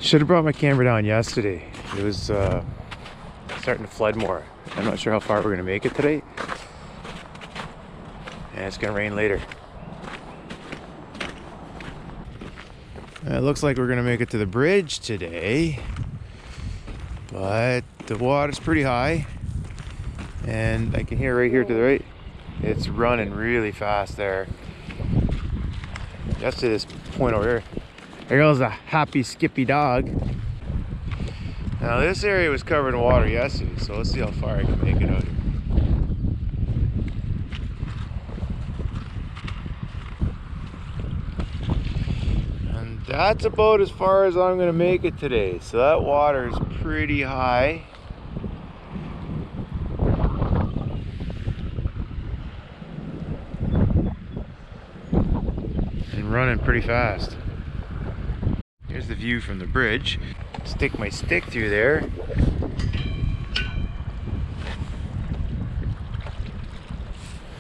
Should have brought my camera down yesterday. It was starting to flood more. I'm not sure how far we're gonna make it today. And it's gonna rain later. It looks like we're gonna make it to the bridge today, but the water's pretty high, and I can hear right here to the right, it's running really fast there. Just to this point over here. There goes a happy skippy dog. Now this area was covered in water yesterday, so let's see how far I can make it out here. And that's about as far as I'm gonna make it today. So that water is pretty high. And running pretty fast. Here's the view from the bridge. Stick my stick through there.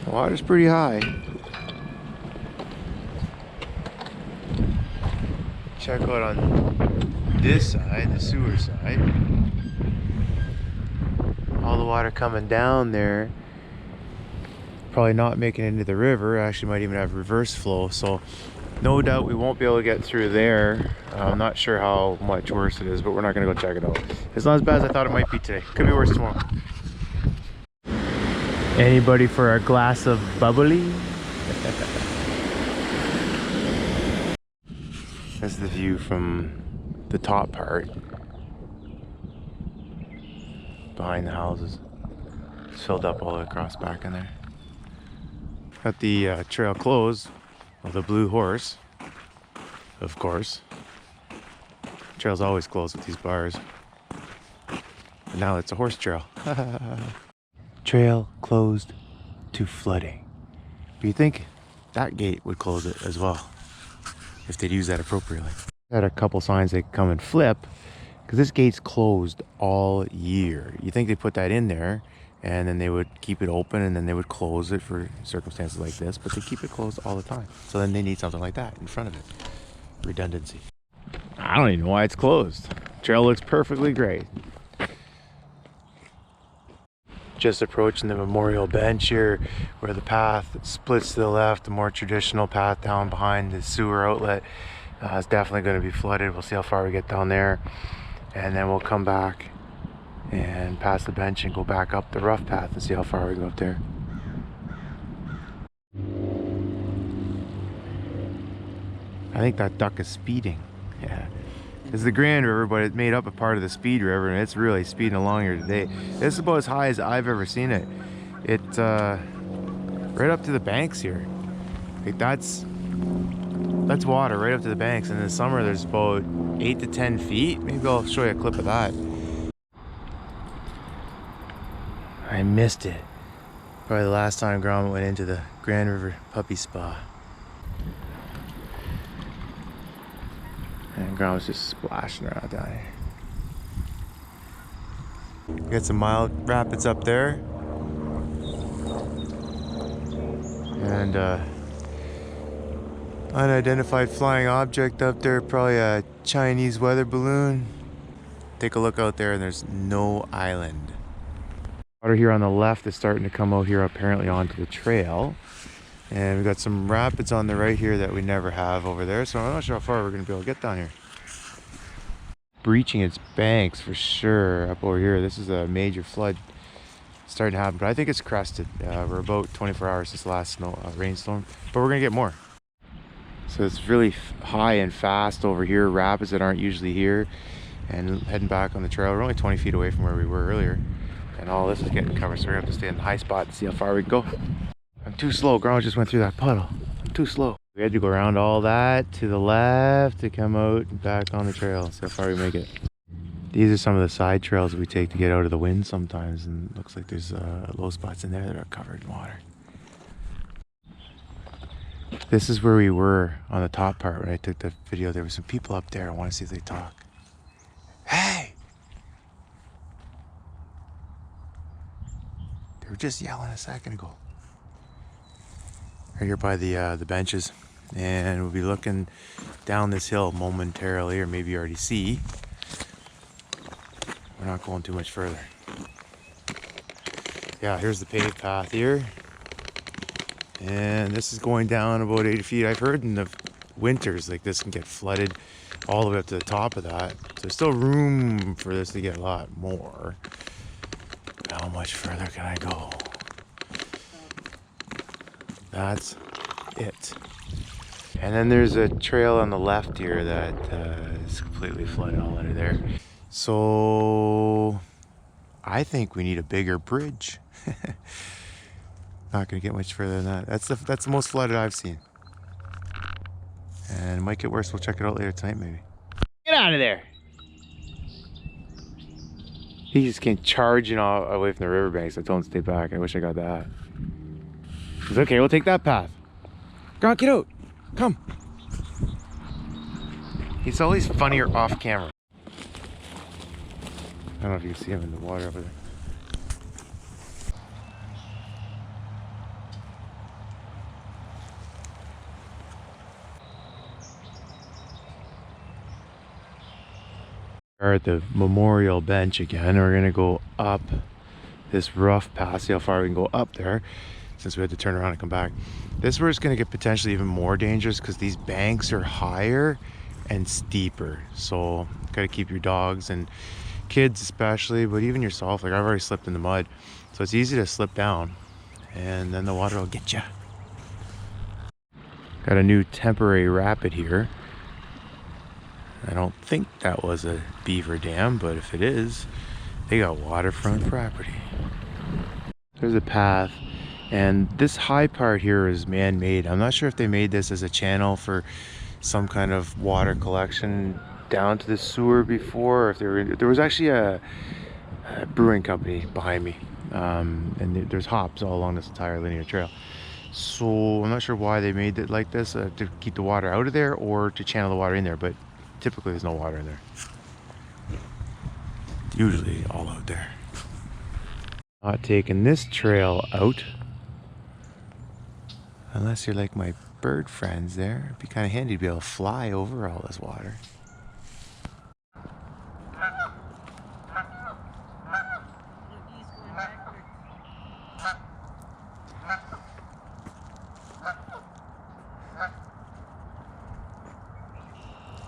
The water's pretty high. Check out on this side, the sewer side. All the water coming down there. Probably not making it into the river. Actually might even have reverse flow. So no doubt we won't be able to get through there. I'm not sure how much worse it is, but we're not gonna go check it out. It's not as bad as I thought it might be today. Could be worse tomorrow. Anybody for a glass of bubbly? That's the view from the top part. Behind the houses. It's filled up all the way across back in there. Got the trail closed. Well, the Blue Horse, of course. Trail's always closed with these bars. But now it's a horse trail. Trail closed to flooding. But you think that gate would close it as well, if they'd use that appropriately. Had a couple signs they come and flip, because this gate's closed all year. You think they put that in there, and then they would keep it open, and then they would close it for circumstances like this, but they keep it closed all the time. So then they need something like that in front of it. Redundancy. I don't even know why it's closed. Trail looks perfectly great. Just approaching the memorial bench here, where the path splits to the left, the more traditional path down behind the sewer outlet is definitely going to be flooded. We'll see how far we get down there, and then we'll come back and pass the bench and go back up the rough path and see how far we go up there. I think that duck is speeding. Yeah. It's the Grand River, but it made up a part of the Speed River, and it's really speeding along here today. This is about as high as I've ever seen it. It's right up to the banks here. Like that's water right up to the banks. And in the summer, there's about 8 to 10 feet. Maybe I'll show you a clip of that. I missed it. Probably the last time Gromit went into the Grand River Puppy Spa. And Gromit's just splashing around down here. Got some mild rapids up there. And unidentified flying object up there, probably a Chinese weather balloon. Take a look out there, and there's no island. Water here on the left is starting to come out here apparently onto the trail. And we've got some rapids on the right here that we never have over there, so I'm not sure how far we're going to be able to get down here. Breaching its banks for sure up over here. This is a major flood starting to happen, but I think it's crested. We're about 24 hours since the last rainstorm, but we're going to get more. So it's really high and fast over here, rapids that aren't usually here, and heading back on the trail. We're only 20 feet away from where we were earlier, and all this is getting covered, so we're going to have to stay in the high spot and see how far we can go. I'm too slow. Gromit just went through that puddle. I'm too slow. We had to go around all that to the left to come out and back on the trail. See how far we make it. These are some of the side trails we take to get out of the wind sometimes, and it looks like there's low spots in there that are covered in water. This is where we were on the top part when I took the video. There were some people up there. I want to see if they talk. Hey! They were just yelling a second ago. Right here by the benches. and we'll be looking down this hill momentarily, or maybe you already see. We're not going too much further. Yeah, here's the paved path here. And this is going down about 80 feet. I've heard in the winters like this can get flooded all the way up to the top of that. So there's still room for this to get a lot more. How much further can I go? That's it. And then there's a trail on the left here that is completely flooded all under there. So I think we need a bigger bridge. Not gonna get much further than that. That's the most flooded I've seen. And it might get worse. We'll check it out later tonight maybe. Get out of there! He just came charging away from the riverbanks. I told him to stay back. I wish I got that. He's okay, we'll take that path. Gromit, get out! Come! He's always funnier off camera. I don't know if you can see him in the water over there. We're at the memorial bench again. We're gonna go up this rough path, see how far we can go up there, since we had to turn around and come back. This is where it's gonna get potentially even more dangerous because these banks are higher and steeper. So gotta keep your dogs and kids especially, but even yourself. Like I've already slipped in the mud, so it's easy to slip down and then the water will get you. Got a new temporary rapid here. I don't think that was a beaver dam, but if it is, they got waterfront property. There's a path, and this high part here is man-made. I'm not sure if they made this as a channel for some kind of water collection down to the sewer before, or if there was actually a brewing company behind me, and there's hops all along this entire linear trail. So I'm not sure why they made it like this, to keep the water out of there or to channel the water in there, but typically there's no water in there. Usually all out there. Not taking this trail out unless you're like my bird friends there. It'd be kind of handy to be able to fly over all this water.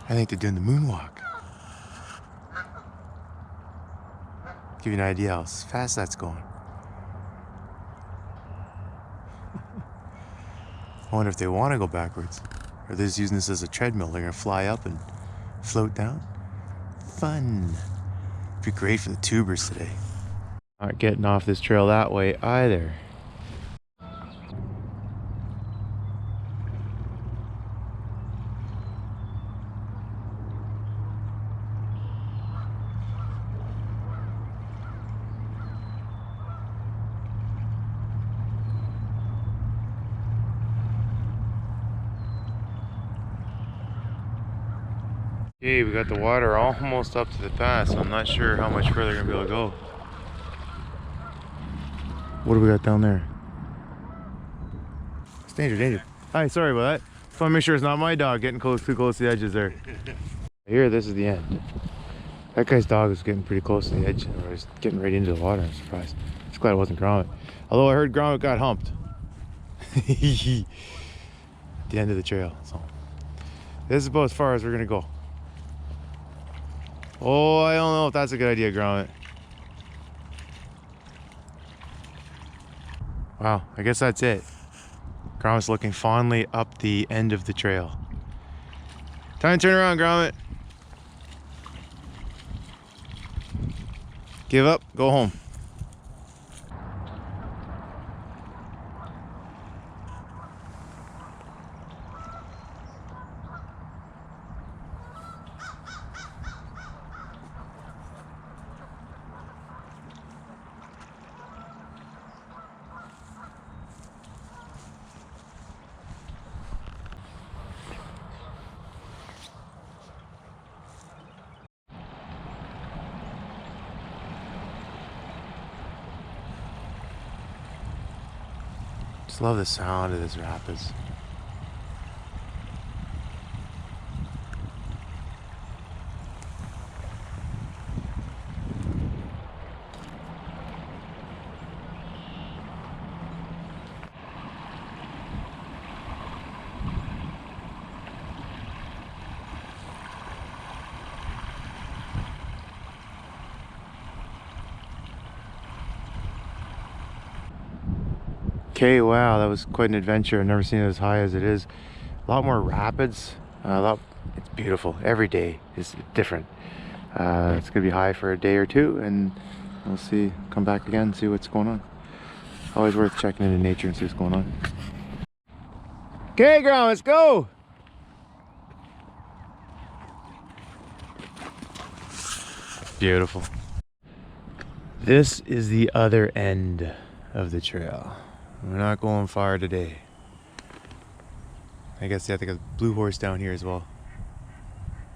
I think they're doing the moonwalk. Give you an idea how fast that's going. I wonder if they want to go backwards, or they're just using this as a treadmill. They're gonna fly up and float down. Fun. Be great for the tubers today. Not getting off this trail that way either. Okay, we got the water almost up to the pass, so I'm not sure how much further we're gonna be able to go. What do we got down there? It's danger, danger. Hi, sorry about that. Just want to make sure it's not my dog getting too close to the edges there. Here, this is the end. That guy's dog is getting pretty close to the edge, or he's getting right into the water. I'm surprised. Just glad it wasn't Gromit. Although I heard Gromit got humped. At the end of the trail. So this is about as far as we're gonna go. Oh, I don't know if that's a good idea, Gromit. Wow, I guess that's it. Gromit's looking fondly up the end of the trail. Time to turn around, Gromit. Give up, go home. Just love the sound of this rapids. Okay, wow, that was quite an adventure. I've never seen it as high as it is. A lot more rapids. It's beautiful. Every day is different. It's gonna be high for a day or two, and we'll see. Come back again, see what's going on. Always worth checking into nature and see what's going on. Okay, Gromit, let's go. Beautiful. This is the other end of the trail. We're not going far today. I guess you have to get a blue horse down here as well.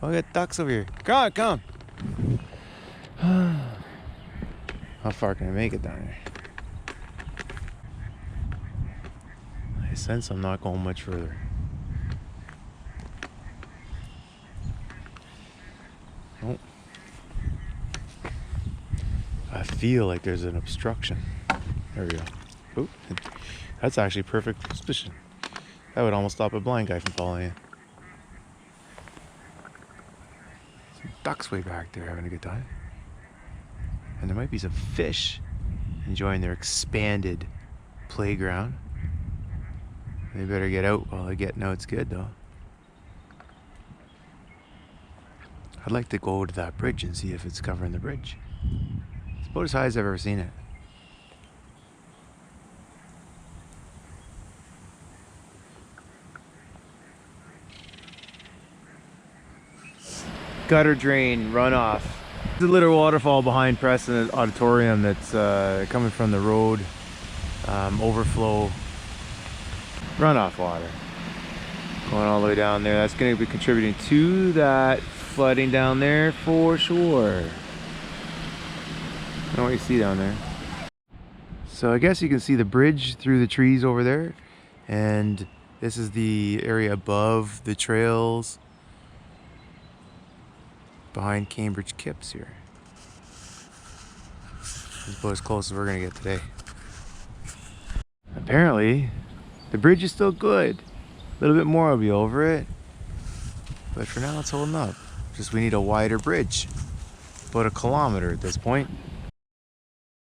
Oh, we got ducks over here. Come on, come. How far can I make it down here? I sense I'm not going much further. Oh. I feel like there's an obstruction. There we go. Oh, that's actually perfect position. That would almost stop a blind guy from falling in. Some ducks way back there having a good time. And there might be some fish enjoying their expanded playground. They better get out while they're getting out's good though. I'd like to go to that bridge and see if it's covering the bridge. It's about as high as I've ever seen it. Gutter drain runoff. There's a little waterfall behind Preston Auditorium that's coming from the road. Overflow runoff water going all the way down there. That's going to be contributing to that flooding down there for sure. I know what you see down there. So I guess you can see the bridge through the trees over there, and this is the area above the trails behind Cambridge Kips here. This is about as close as we're gonna get today. Apparently the bridge is still good. A little bit more will be over it, but for now it's holding up. Just we need a wider bridge, about 1 kilometer at this point.